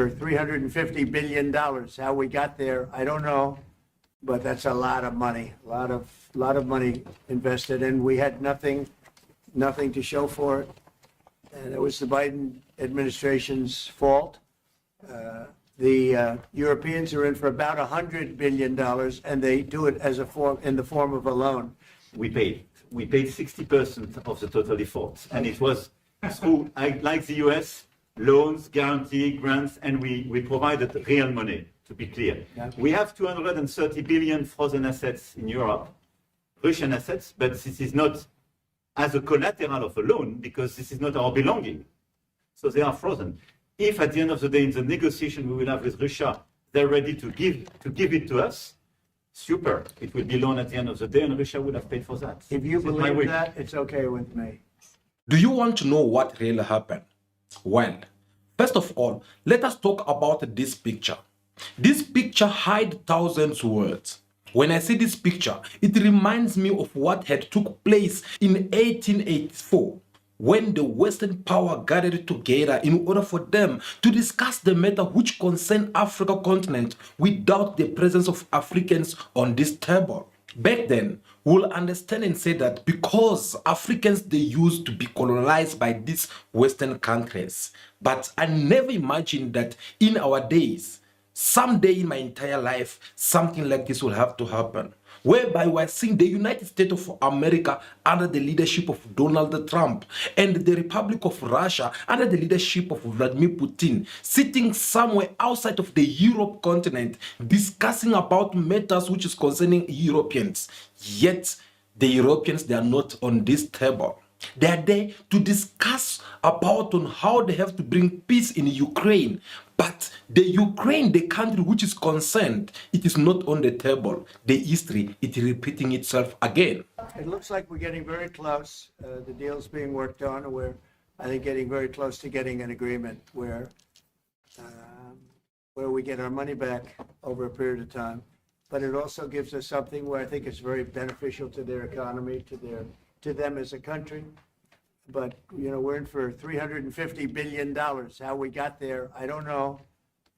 for $350 billion. How we got there, I don't know, but that's a lot of money, a lot of money invested, and we had nothing to show for it. And it was the Biden administration's fault. The Europeans are in for about $100 billion, and they do it as in the form of a loan. We paid 60% of the total effort, and it was through, like the US, loans, guarantee, grants, and we provided real money, to be clear. Yeah. We have 230 billion frozen assets in Europe, Russian assets, but this is not as a collateral of a loan because this is not our belonging. So they are frozen. If at the end of the day, in the negotiation we will have with Russia, they're ready to give it to us, super. It will be loan at the end of the day, and Russia would have paid for that. If you believe that, it's okay with me. Do you want to know what really happened? Well, first of all, let us talk about this picture. This picture hides thousands of words. When I see this picture, it reminds me of what had took place in 1884, when the Western power gathered together in order for them to discuss the matter which concerned Africa continent without the presence of Africans on this table. Back then, we'll understand and say that because Africans, they used to be colonized by these Western countries. But I never imagined that in our days, someday in my entire life, something like this will have to happen. Whereby we're seeing the United States of America under the leadership of Donald Trump and the Republic of Russia under the leadership of Vladimir Putin sitting somewhere outside of the Europe continent discussing about matters which is concerning Europeans. Yet the Europeans, they are not on this table. They are there to discuss about on how they have to bring peace in Ukraine. But the Ukraine, the country which is concerned, it is not on the table. The history, it is repeating itself again. It looks like we're getting very close. The deal's being worked on, and we're, I think, getting very close to getting an agreement where we get our money back over a period of time. But it also gives us something where I think it's very beneficial to their economy, to them as a country. But, you know, we're in for $350 billion. How we got there, I don't know,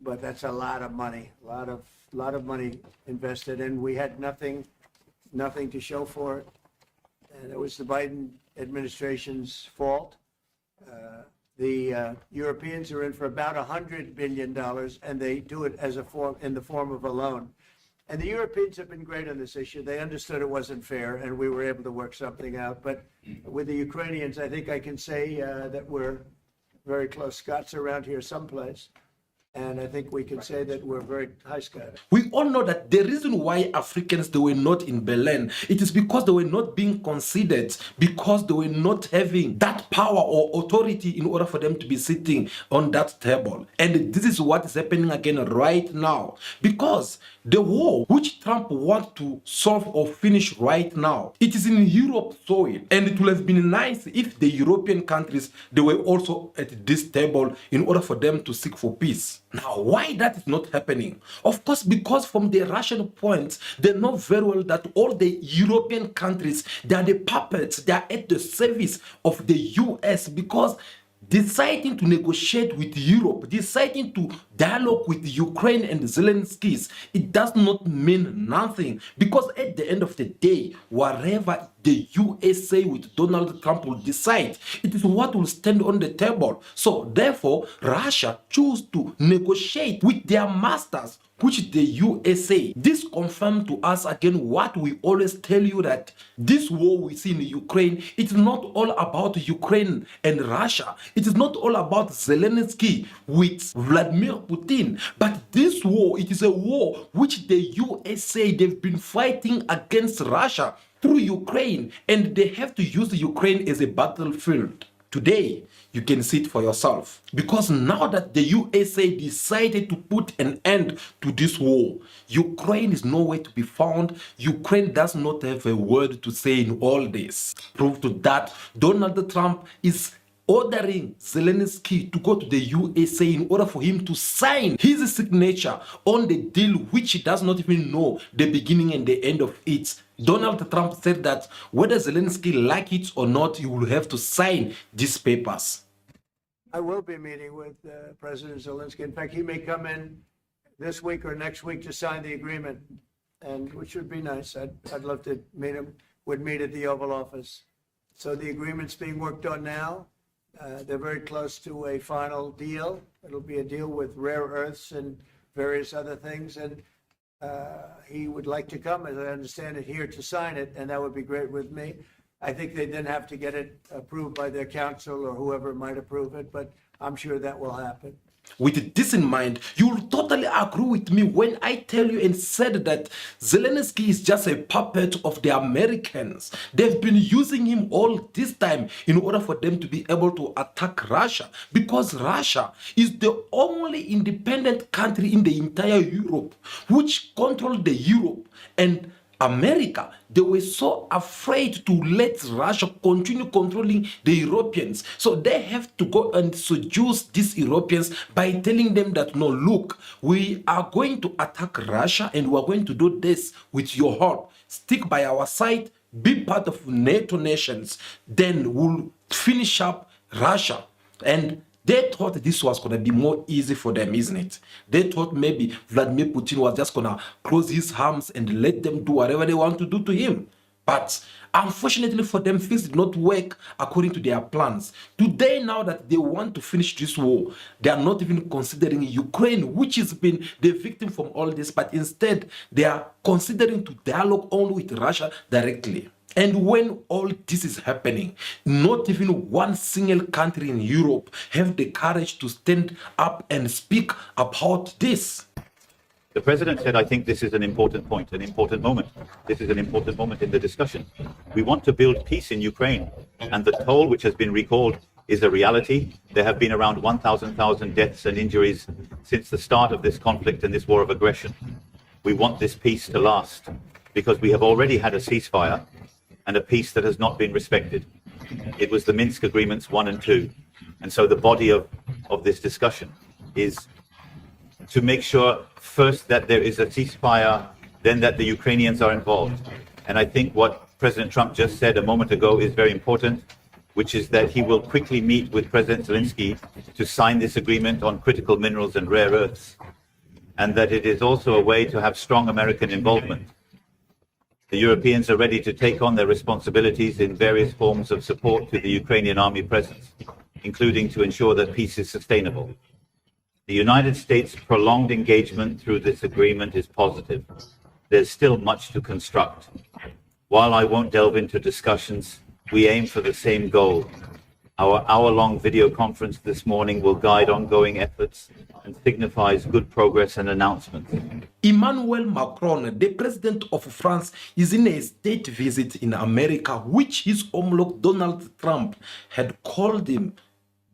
but that's a lot of money, a lot of money invested, and we had nothing to show for it. And it was the Biden administration's fault. The Europeans are in for about $100 billion, and they do it as in the form of a loan. And the Europeans have been great on this issue. They understood it wasn't fair, and we were able to work something out. But with the Ukrainians, I think I can say that we're very close. Scott's around here someplace. And I think we can say that we're very high, Scott. We all know that the reason why Africans, they were not in Berlin, it is because they were not being considered, because they were not having that power or authority in order for them to be sitting on that table. And this is what is happening again right now. Because the war which Trump wants to solve or finish right now, it is in Europe soil. And it would have been nice if the European countries, they were also at this table in order for them to seek for peace. Now, why that is not happening? Of course, because from the Russian point, they know very well that all the European countries, they are the puppets, they are at the service of the US, because deciding to negotiate with Europe, deciding to dialogue with Ukraine and Zelensky, it does not mean nothing, because at the end of the day, whatever the USA with Donald Trump will decide, it is what will stand on the table. So therefore, Russia chose to negotiate with their masters, which the USA. This confirmed to us again what we always tell you, that this war we see in Ukraine, it's not all about Ukraine and Russia. It is not all about Zelensky with Vladimir Putin. But this war, it is a war which the USA, they've been fighting against Russia through Ukraine, and they have to use Ukraine as a battlefield. Today, you can see it for yourself. Because now that the USA decided to put an end to this war, Ukraine is nowhere to be found. Ukraine does not have a word to say in all this. Proof to that, Donald Trump is ordering Zelensky to go to the USA in order for him to sign his signature on the deal which he does not even know the beginning and the end of it. Donald Trump said that whether Zelensky like it or not, he will have to sign these papers. I will be meeting with President Zelensky. In fact, he may come in this week or next week to sign the agreement, and which would be nice. I'd love to meet him. Would meet at the Oval Office. So the agreement's being worked on now. They're very close to a final deal. It'll be a deal with rare earths and various other things, and he would like to come, as I understand it, here to sign it, and that would be great with me. I think they then have to get it approved by their council or whoever might approve it, but I'm sure that will happen. With this in mind, you'll totally agree with me when I tell you and said that Zelensky is just a puppet of the Americans. They've been using him all this time in order for them to be able to attack Russia, because Russia is the only independent country in the entire Europe which controls the Europe, and America, they were so afraid to let Russia continue controlling the Europeans. So they have to go and seduce these Europeans by telling them that, no, look, we are going to attack Russia and we're going to do this with your help. Stick by our side, be part of NATO nations, then we'll finish up Russia. And they thought this was going to be more easy for them, isn't it? They thought maybe Vladimir Putin was just going to close his arms and let them do whatever they want to do to him. But unfortunately for them, things did not work according to their plans. Today, now that they want to finish this war, they are not even considering Ukraine, which has been the victim from all this, but instead they are considering to dialogue only with Russia directly. And when all this is happening, not even one single country in Europe have the courage to stand up and speak about this. The president said, I think this is an important point, an important moment. This is an important moment in the discussion. We want to build peace in Ukraine, and the toll which has been recalled is a reality. There have been around 1,000 deaths and injuries since the start of this conflict and this war of aggression. We want this peace to last because we have already had a ceasefire and a peace that has not been respected. It was the Minsk Agreements 1 and 2. And so the body of this discussion is to make sure first that there is a ceasefire, then that the Ukrainians are involved. And I think what President Trump just said a moment ago is very important, which is that he will quickly meet with President Zelensky to sign this agreement on critical minerals and rare earths, and that it is also a way to have strong American involvement. The Europeans are ready to take on their responsibilities in various forms of support to the Ukrainian army presence, including to ensure that peace is sustainable. The United States' prolonged engagement through this agreement is positive. There's still much to construct. While I won't delve into discussions, we aim for the same goal. Our hour-long video conference this morning will guide ongoing efforts and signifies good progress and announcements. Emmanuel Macron, the president of France, is in a state visit in America, which his homologue Donald Trump had called him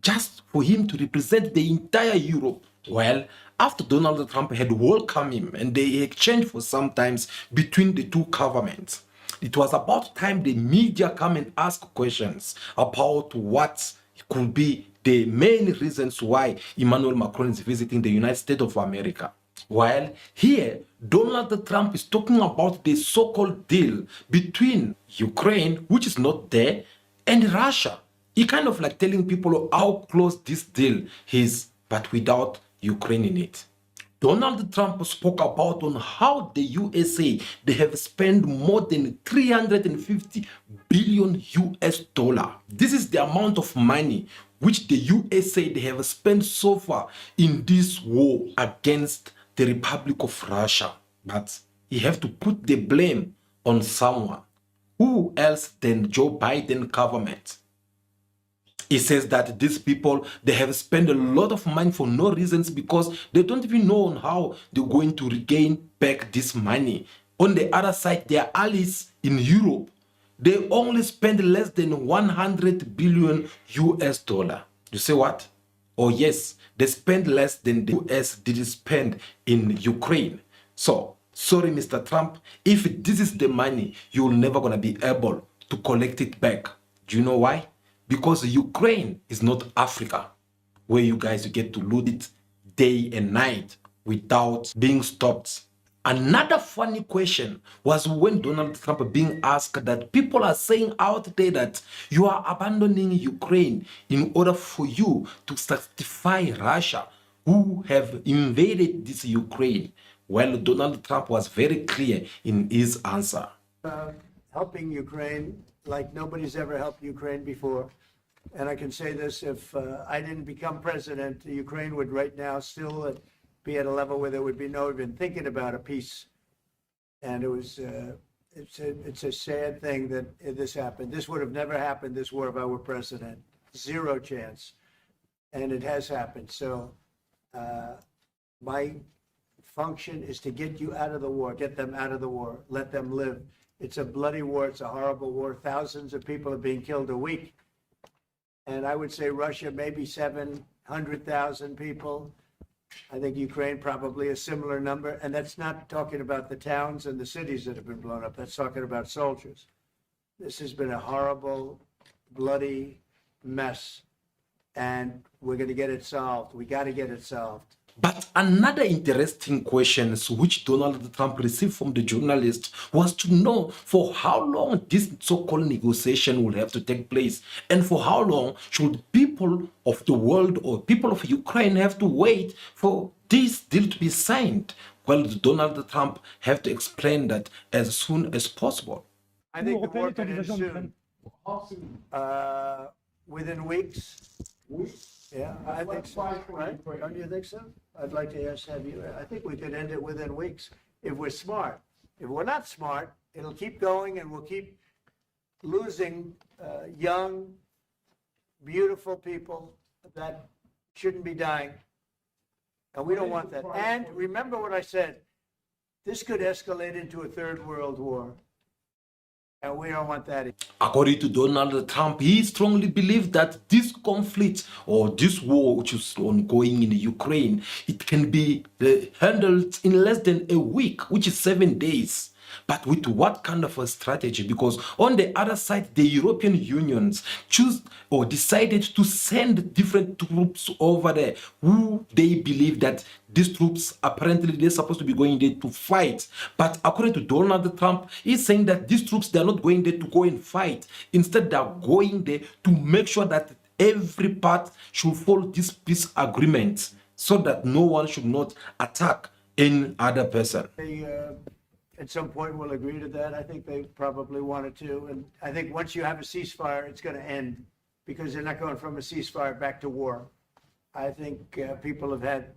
just for him to represent the entire Europe. Well, after Donald Trump had welcomed him and they exchanged for some times between the two governments, it was about time the media come and ask questions about what could be the main reasons why Emmanuel Macron is visiting the United States of America. While here, Donald Trump is talking about the so-called deal between Ukraine, which is not there, and Russia. He kind of like telling people how close this deal is, but without Ukraine in it. Donald Trump spoke about on how the USA, they have spent more than 350 billion US dollar. This is the amount of money which the USA, they have spent so far in this war against the Republic of Russia. But you have to put the blame on someone. Who else than Joe Biden government? He says that these people, they have spent a lot of money for no reasons because they don't even know on how they're going to regain back this money. On the other side, their allies in Europe, they only spend less than 100 billion US dollar. You say what? Oh yes, they spend less than the US did spend in Ukraine. So, sorry Mr. Trump, if this is the money, you're never going to be able to collect it back. Do you know why? Because Ukraine is not Africa, where you guys get to loot it day and night without being stopped. Another funny question was when Donald Trump being asked that people are saying out there that you are abandoning Ukraine in order for you to satisfy Russia, who have invaded this Ukraine. Well, Donald Trump was very clear in his answer. Helping Ukraine like nobody's ever helped Ukraine before. And I can say this, if I didn't become president, Ukraine would right now still be at a level where there would be no even thinking about a peace. And it's a sad thing that this happened. This would have never happened, this war, if I were president. Zero chance. And it has happened. So my function is to get you out of the war, get them out of the war, let them live. It's a bloody war. It's a horrible war. Thousands of people are being killed a week. And I would say Russia, maybe 700,000 people. I think Ukraine probably a similar number. And that's not talking about the towns and the cities that have been blown up. That's talking about soldiers. This has been a horrible, bloody mess. And we're going to get it solved. We got to get it solved. But another interesting question which Donald Trump received from the journalist was to know for how long this so-called negotiation will have to take place, and for how long should people of the world or people of Ukraine have to wait for this deal to be signed. Well, Donald Trump have to explain that as soon as possible. I think the war can end soon. Within weeks. Yeah, I think so, right? Don't you think so? I'd like to have you, I think we could end it within weeks if we're smart. If we're not smart, it'll keep going and we'll keep losing young, beautiful people that shouldn't be dying. And we don't want that. And remember what I said, this could escalate into a third world war. And we don't want that. According to Donald Trump, he strongly believes that this conflict or this war which is ongoing in Ukraine, it can be handled in less than a week, which is 7 days. But with what kind of a strategy? Because on the other side, the European unions choose or decided to send different troops over there who they believe that these troops apparently they're supposed to be going there to fight. But according to Donald Trump, he's saying that these troops, they're not going there to go and fight. Instead, they're going there to make sure that every part should follow this peace agreement so that no one should not attack any other person. At some point we'll agree to that. I think they probably wanted to. And I think once you have a ceasefire, it's going to end because they're not going from a ceasefire back to war. I think people have had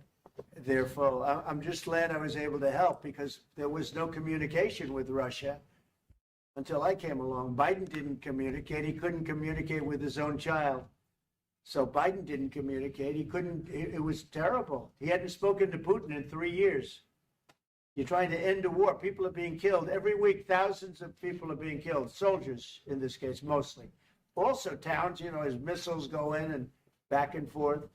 their full. I'm just glad I was able to help because there was no communication with Russia until I came along. Biden didn't communicate. He couldn't communicate with his own child. So Biden didn't communicate. He couldn't. It was terrible. He hadn't spoken to Putin in 3 years. You're trying to end a war. People are being killed. Every week, thousands of people are being killed. Soldiers, in this case, mostly. Also towns, as missiles go in and back and forth.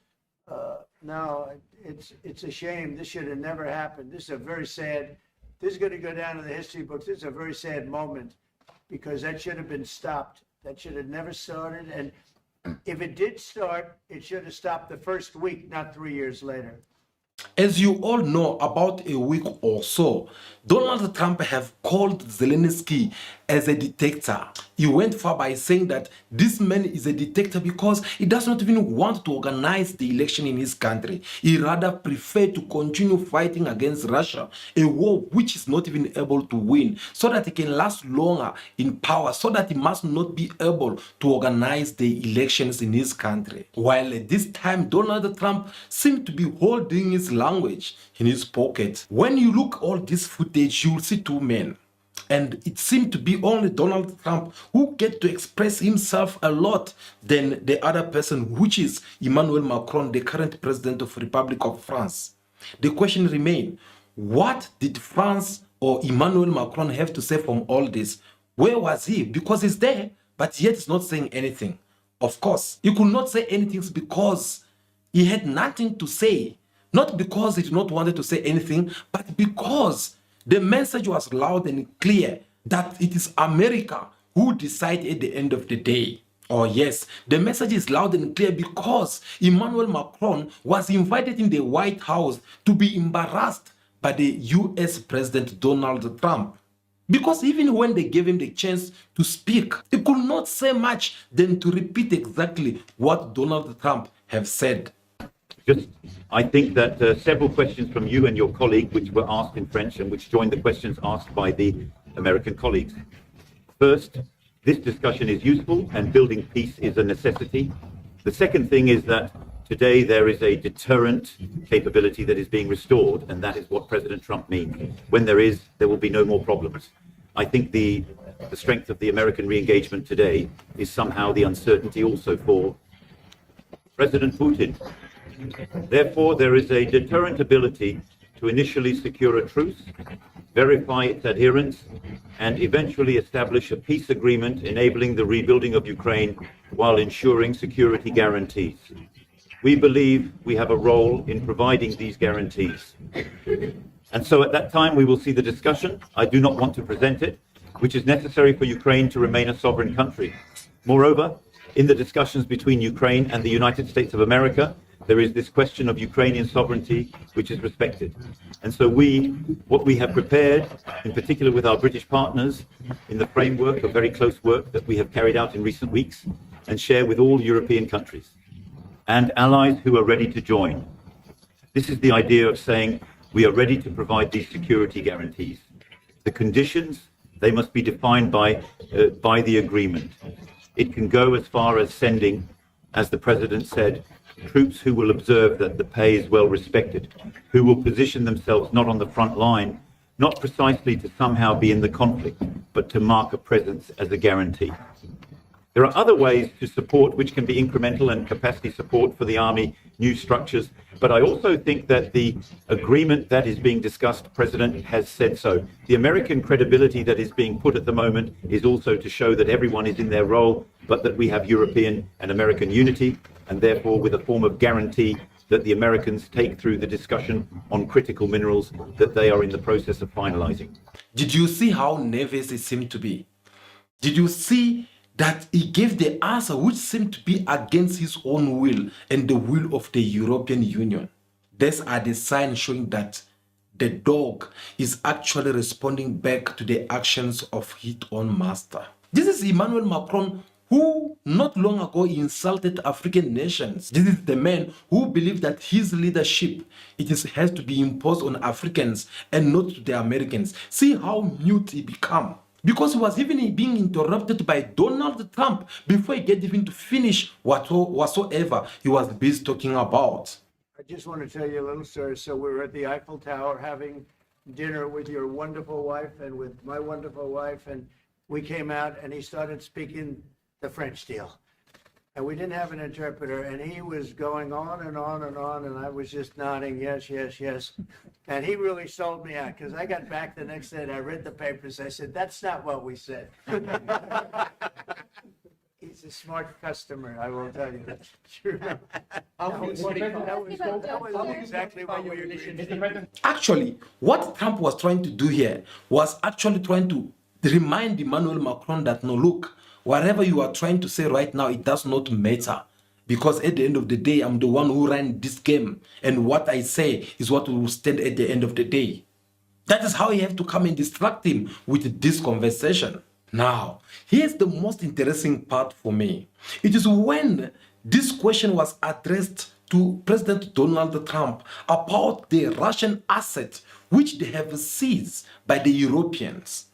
No, it's a shame. This should have never happened. This is a very sad, this is going to go down in the history books. This is a very sad moment because that should have been stopped. That should have never started. And if it did start, it should have stopped the first week, not 3 years later. As you all know, about a week or so, Donald Trump have called Zelensky as a dictator. He went far by saying that this man is a dictator because he does not even want to organize the election in his country. He rather prefer to continue fighting against Russia, a war which is not even able to win, so that he can last longer in power, so that he must not be able to organize the elections in his country. While at this time, Donald Trump seemed to be holding his language in his pocket. When you look all this footage, you'll see two men. And it seemed to be only Donald Trump who get to express himself a lot than the other person, which is Emmanuel Macron, the current president of the Republic of France. The question remains, what did France or Emmanuel Macron have to say from all this? Where was he? Because he's there, but yet he's not saying anything. Of course, he could not say anything because he had nothing to say. Not because he did not want to say anything, but because the message was loud and clear that it is America who decides at the end of the day. Oh yes, the message is loud and clear because Emmanuel Macron was invited in the White House to be embarrassed by the US President Donald Trump. Because even when they gave him the chance to speak, he could not say much than to repeat exactly what Donald Trump have said. I think that several questions from you and your colleague, which were asked in French and which joined the questions asked by the American colleagues. First, this discussion is useful and building peace is a necessity. The second thing is that today there is a deterrent capability that is being restored, and that is what President Trump means. When there is, there will be no more problems. I think the strength of the American re-engagement today is somehow the uncertainty also for President Putin. Therefore, there is a deterrent ability to initially secure a truce, verify its adherence, and eventually establish a peace agreement enabling the rebuilding of Ukraine while ensuring security guarantees. We believe we have a role in providing these guarantees. And so at that time, we will see the discussion. I do not want to present it, which is necessary for Ukraine to remain a sovereign country. Moreover, in the discussions between Ukraine and the United States of America, there is this question of Ukrainian sovereignty, which is respected. And so what we have prepared, in particular with our British partners, in the framework of very close work that we have carried out in recent weeks, and share with all European countries and allies who are ready to join. This is the idea of saying we are ready to provide these security guarantees. The conditions, they must be defined by the agreement. It can go as far as sending, as the President said, troops who will observe that the pay is well respected, who will position themselves not on the front line, not precisely to somehow be in the conflict, but to mark a presence as a guarantee. There are other ways to support which can be incremental and capacity support for the army, new structures, but I also think that the agreement that is being discussed, the President has said so. The American credibility that is being put at the moment is also to show that everyone is in their role, but that we have European and American unity, and therefore with a form of guarantee that the Americans take through the discussion on critical minerals that they are in the process of finalizing. Did you see how nervous he seemed to be? Did you see that he gave the answer which seemed to be against his own will and the will of the European Union? These are the signs showing that the dog is actually responding back to the actions of his own master. This is Emmanuel Macron, who not long ago insulted African nations. This is the man who believed that his leadership has to be imposed on Africans and not to the Americans. See how mute he became. Because he was even being interrupted by Donald Trump before he get even to finish whatsoever he was busy talking about. I just want to tell you a little story. So we were at the Eiffel Tower having dinner with your wonderful wife and with my wonderful wife, and we came out and he started speaking the French deal. And we didn't have an interpreter, and he was going on and on and on, and I was just nodding, yes, yes, yes. And he really sold me out, because I got back the next day and I read the papers. I said, that's not what we said. He's a smart customer, I will tell you. That's true. That was exactly what we agreed. Actually, what Trump was trying to do here was actually trying to remind Emmanuel Macron that, no, look, whatever you are trying to say right now, it does not matter. Because at the end of the day, I'm the one who ran this game. And what I say is what will stand at the end of the day. That is how you have to come and distract him with this conversation. Now, here's the most interesting part for me. It is when this question was addressed to President Donald Trump about the Russian assets which they have seized by the Europeans.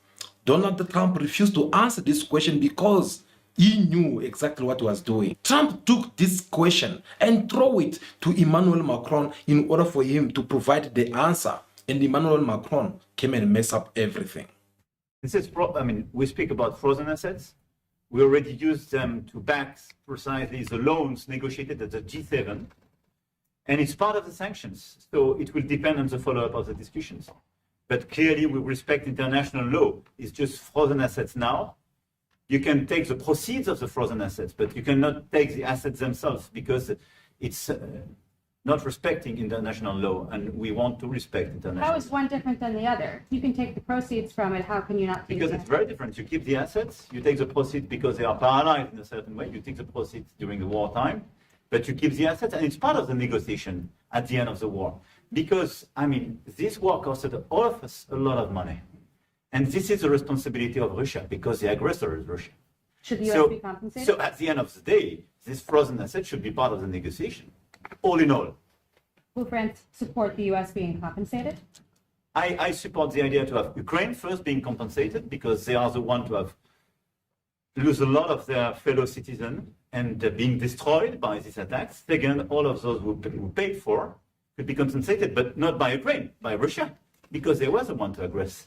Donald Trump refused to answer this question because he knew exactly what he was doing. Trump took this question and threw it to Emmanuel Macron in order for him to provide the answer. And Emmanuel Macron came and messed up everything. This is, we speak about frozen assets. We already used them to back precisely the loans negotiated at the G7. And it's part of the sanctions. So it will depend on the follow-up of the discussions. But clearly, we respect international law. It's just frozen assets now. You can take the proceeds of the frozen assets, but you cannot take the assets themselves because it's not respecting international law, and we want to respect international law. How is one different than the other? You can take the proceeds from it. How can you not take Because it? it's very different. You keep the assets, you take the proceeds because they are paralyzed in a certain way. You take the proceeds during the wartime, but you keep the assets, and it's part of the negotiation at the end of the war. Because, I mean, this war costed all of us a lot of money. And this is the responsibility of Russia because the aggressor is Russia. Should the US be compensated? So at the end of the day, this frozen asset should be part of the negotiation, all in all. Will France support the US being compensated? I support the idea to have Ukraine first being compensated because they are the one to have lose a lot of their fellow citizens and being destroyed by these attacks. Second, all of those who paid for could be compensated, but not by Ukraine, by Russia, because they were the one to aggress.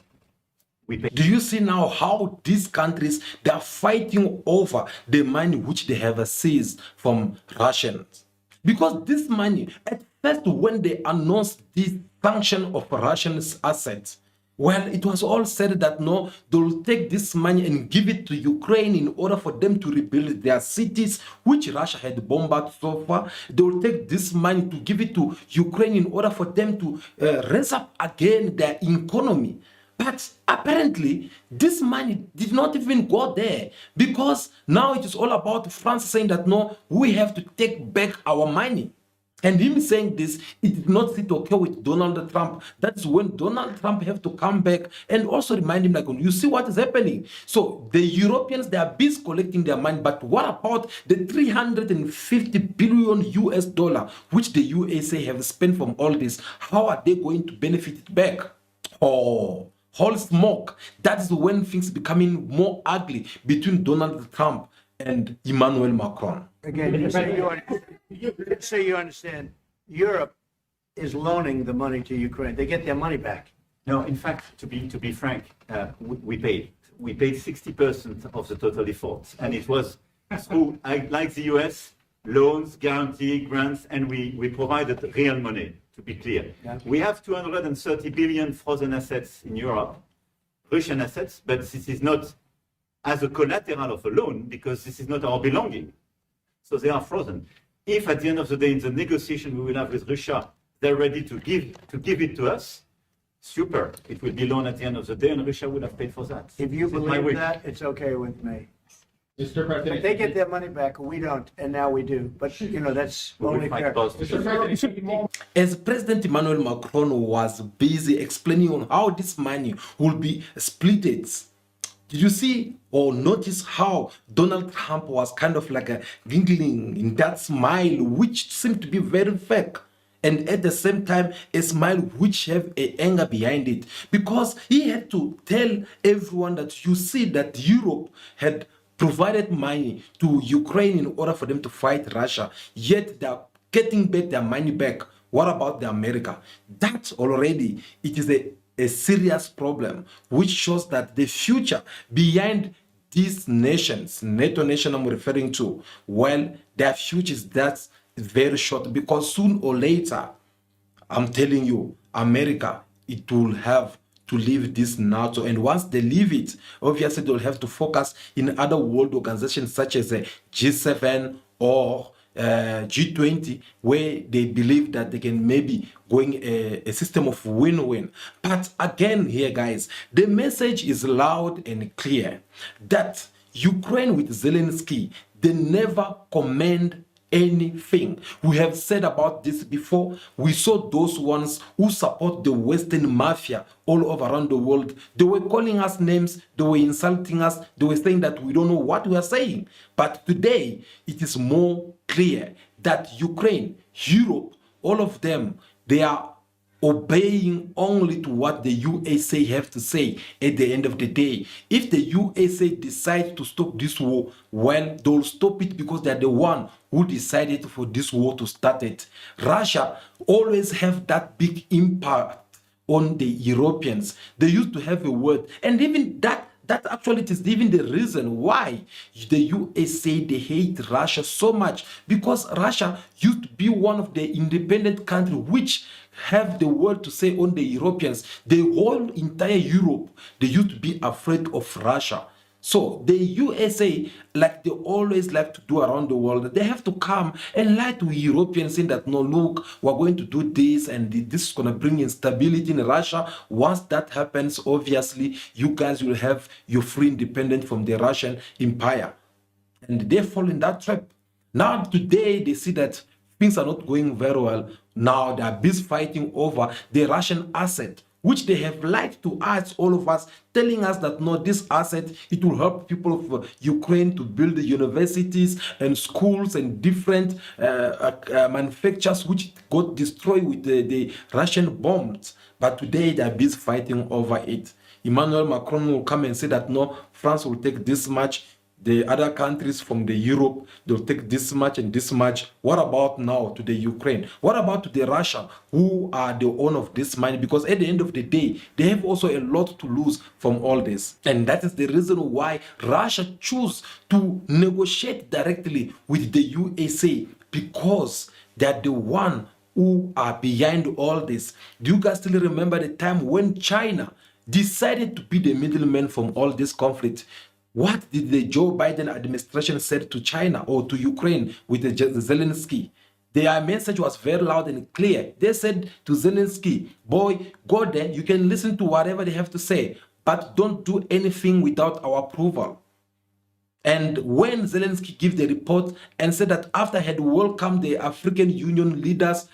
Do you see now how these countries, they are fighting over the money which they have seized from Russians? Because this money, at first when they announced this sanction of Russian assets, well, it was all said that no, they'll take this money and give it to Ukraine in order for them to rebuild their cities, which Russia had bombarded so far. They'll take this money to give it to Ukraine in order for them to raise up again their economy. But apparently, this money did not even go there because now it is all about France saying that no, we have to take back our money. And him saying this, it did not sit okay with Donald Trump. That's when Donald Trump have to come back and also remind him, like, you see what is happening. So the Europeans, they are busy collecting their money, but what about the 350 billion US dollar, which the USA have spent from all this? How are they going to benefit it back? Oh, whole smoke. That is when things becoming more ugly between Donald Trump and Emmanuel Macron. Again, so you understand, Europe is loaning the money to Ukraine. They get their money back. No, in fact, to be frank, we paid 60% of the total effort, and it was through, like the US, loans, guarantee, grants, and we provided real money. To be clear, we have 230 billion frozen assets in Europe, Russian assets, but this is not as a collateral of a loan because this is not our belonging. So they are frozen. If at the end of the day in the negotiation we will have with Russia, they're ready to give it to us, super. It will be loan at the end of the day and Russia would have paid for that. If you This is my believe wish. that, it's okay with me. Mr. President, If they get their money back, we don't, and now we do. But, you know, that's We will only fight fair. both. Mr. President, As President Emmanuel Macron was busy explaining on how this money will be splitted, did you see or notice how Donald Trump was kind of like a giggling in that smile, which seemed to be very fake? And at the same time, a smile which have a anger behind it. Because he had to tell everyone that you see that Europe had provided money to Ukraine in order for them to fight Russia, yet they are getting back their money back. What about the America? That already, it is a serious problem, which shows that the future behind these nations, NATO nation I'm referring to, well, their future is that's very short because soon or later, I'm telling you, America, it will have to leave this NATO. And once they leave it, obviously they'll have to focus in other world organizations such as G7 or G20, where they believe that they can maybe going a system of win-win. But again here, guys, the message is loud and clear that Ukraine with Zelensky, they never commend anything. We have said about this before. We saw those ones who support the Western mafia all over around the world. They were calling us names, they were insulting us, they were saying that we don't know what we are saying. But today, it is more clear that Ukraine, Europe, all of them, they are obeying only to what the USA have to say at the end of the day. If the USA decides to stop this war, well, they'll stop it because they're the one who decided for this war to start it. Russia always have that big impact on the Europeans. They used to have a word, and even that actually is even the reason why the USA, they hate Russia so much, because Russia used to be one of the independent countries which have the word to say on the Europeans. The whole entire Europe, they used to be afraid of Russia. So the USA, like they always like to do around the world, they have to come and lie to Europeans saying that, no, look, we're going to do this and this is going to bring instability in Russia. Once that happens, obviously, you guys will have your free independence from the Russian Empire. And they fall in that trap. Now today, they see that things are not going very well. Now they are busy fighting over the Russian asset, which they have lied to us, all of us, telling us that no, this asset, it will help people of Ukraine to build the universities and schools and different manufacturers which got destroyed with the Russian bombs. But today they are busy fighting over it. Emmanuel Macron will come and say that no, France will take this much, the other countries from the Europe, they'll take this much and this much. What about now to the Ukraine? What about to the Russia, who are the owner of this money? Because at the end of the day, they have also a lot to lose from all this. And that is the reason why Russia choose to negotiate directly with the USA, because they're the one who are behind all this. Do you guys still remember the time when China decided to be the middleman from all this conflict? What did the Joe Biden administration said to China or to Ukraine with the Zelensky? Their message was very loud and clear. They said to Zelensky, boy, go there, you can listen to whatever they have to say, but don't do anything without our approval. And when Zelensky gave the report and said that after he had welcomed the African Union leaders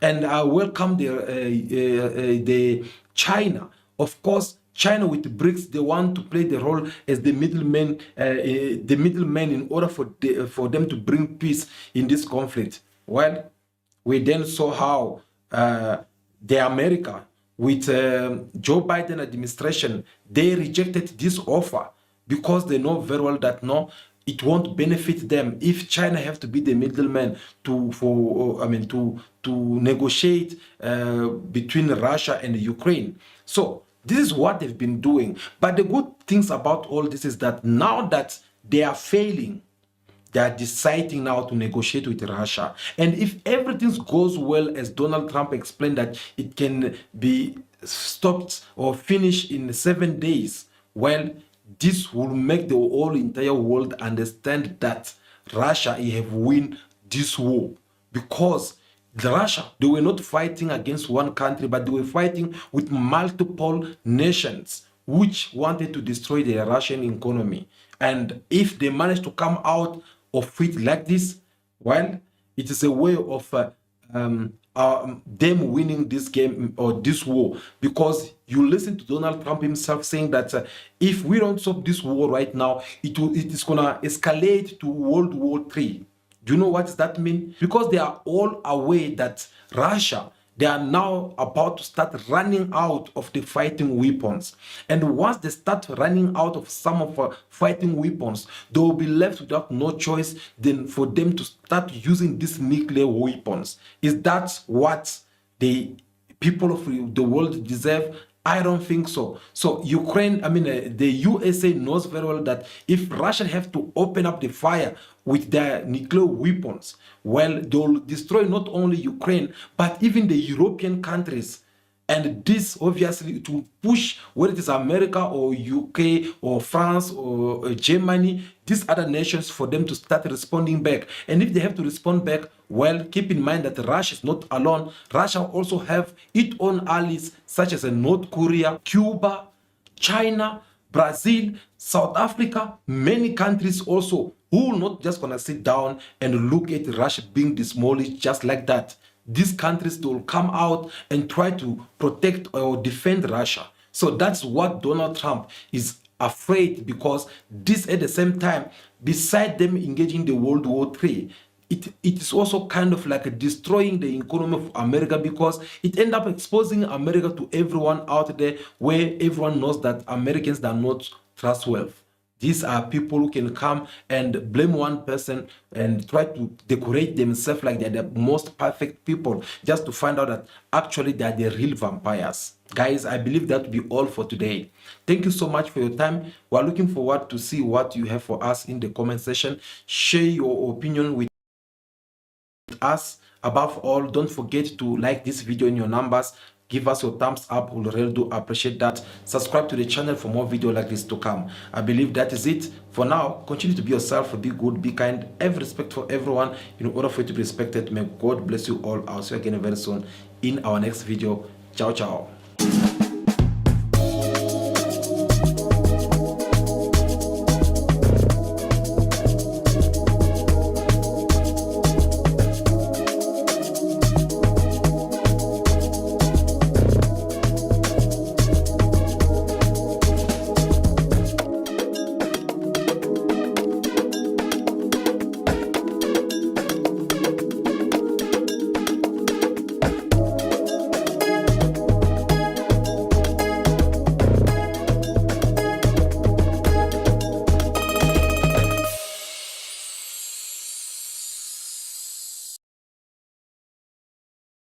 and welcomed the China, of course, China with the BRICS, they want to play the role as the middleman in order for them to bring peace in this conflict. Well, we then saw how the America with Joe Biden administration, they rejected this offer because they know very well that no, it won't benefit them if China have to be the middleman to negotiate between Russia and Ukraine. So this is what they've been doing. But the good things about all this is that now that they are failing, they are deciding now to negotiate with Russia. And if everything goes well, as Donald Trump explained that it can be stopped or finished in 7 days, well, this will make the whole entire world understand that Russia have won this war, because Russia, they were not fighting against one country, but they were fighting with multiple nations which wanted to destroy the Russian economy. And if they manage to come out of it like this, well, it is a way of them winning this game or this war. Because you listen to Donald Trump himself saying that if we don't stop this war right now, it is going to escalate to World War III. Do you know what does that mean? Because they are all aware that Russia, they are now about to start running out of the fighting weapons. And once they start running out of some of fighting weapons, they will be left without no choice than for them to start using these nuclear weapons. Is that what the people of the world deserve? I don't think so. So Ukraine, the USA knows very well that if Russia have to open up the fire with their nuclear weapons, well, they'll destroy not only Ukraine, but even the European countries. And this obviously to push, whether it is America or UK or France or Germany, these other nations, for them to start responding back. And if they have to respond back, well, keep in mind that Russia is not alone. Russia also have its own allies, such as North Korea, Cuba, China, Brazil, South Africa, many countries also, who are not just gonna sit down and look at Russia being demolished just like that. These countries will come out and try to protect or defend Russia. So that's what Donald Trump is afraid, because this at the same time, beside them engaging the World War III, it is also kind of like destroying the economy of America, because it ends up exposing America to everyone out there, where everyone knows that Americans are not trustworthy. These are people who can come and blame one person and try to decorate themselves like they're the most perfect people, just to find out that actually they are the real vampires. Guys, I believe that will be all for today. Thank you so much for your time. We're looking forward to see what you have for us in the comment section. Share your opinion with us. Above all, don't forget to like this video in your numbers. Give us your thumbs up. We really do appreciate that. Subscribe to the channel for more videos like this to come. I believe that is it for now. Continue to be yourself, be good, be kind, have respect for everyone in order for you to be respected. May God bless you all. I'll see you again very soon in our next video. Ciao, ciao.